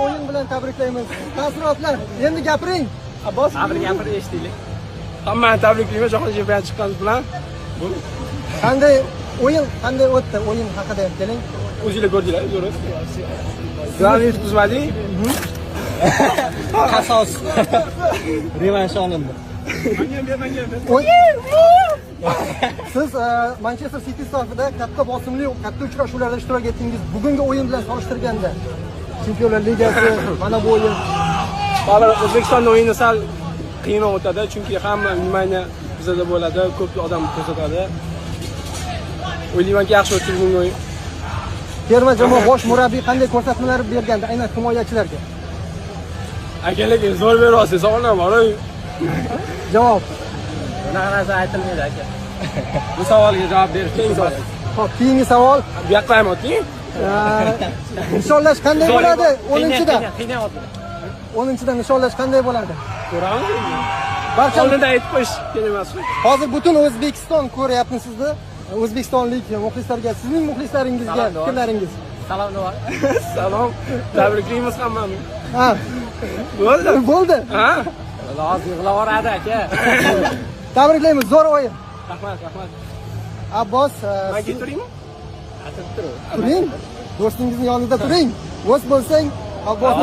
o'yin bilan tabriklaymiz. Taassurotlar, endi gapiring. Abbos, gapir eshitaylik. Hammani tabriklayman jahon chempionati chiqqanimiz bilan. Qanday o'tdi? O'yin haqida keling. O'zinglar ko'rdinglar, zo'r. Gol yutqizmading. Qasos. Revansh olindi. Siz Manchester City safida katta bosimli, katta uchrashuvlarda ishtirok etdingiz. Bugungi o'yin bilan solishtirganda Chempionlar Ligasi mana bu o'yin. O'zbekistonda o'yini sal qiyinroq o'tadi, chunki hamma nimani bizada bo'ladi, ko'p odam ko'rsatadi. O'ylaymanki, yaxshi o'tdi bugungi o'yin. Terma jamoa bosh murabbiy qanday ko'rsatmalar bergandi, aynan himoyachilarga? Akalarga zo'r beryapsiz, savolim bor. Javob. Bunaqa narsa aytilmaydi aka. Bu savolga javob berish qiyin. Xo'p, keyingi savol. Bu yoqqa ham o'ting. Nishonlash qanday bo'ladi? 10-da. Qiynayapti. 10-da nishonlash qanday bo'ladi? Ko'ramiz. Barcha oldinda aytib qo'yish kerak emas. Hozir butun O'zbekiston ko'ryapti sizni. O'zbekistonlik muxlislarga, sizning muxlislaringizga fikrlaringiz. Salom nima? Salom. Tabriklaymiz hammani. Ha. Bo'ldi. Ha? Hozir yig'lavoradi aka. Tabriklaymiz, zo'r o'yin. Rahmat. Abbos, Men keturaymi? turing. Do'stingizning yonida turing. Do'st bo'lsang, Abbos.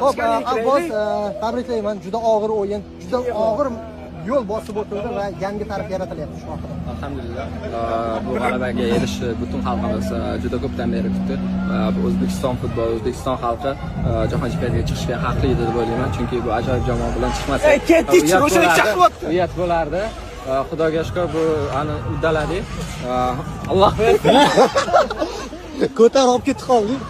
Xo'p, Abbos, tabriklayman. Juda og'ir o'yin, juda og'ir yo'l bosib o'tildi va yangi tarix yaratilyapti shu haqida. Alhamdulillah. Bu g'alabaga erishishni butun xalqimiz juda ko'pdan beri kutdi. O'zbekiston futboli, O'zbekiston xalqi jahon chempionatiga chiqishga haqli edi deb o'ylayman, chunki bu ajoyib jamoa bilan chiqmasa uyat bo'lardi. Xudoga shukr, bu uddaladik. Alloh bersin. Ko'tarib olib ketib qoldik.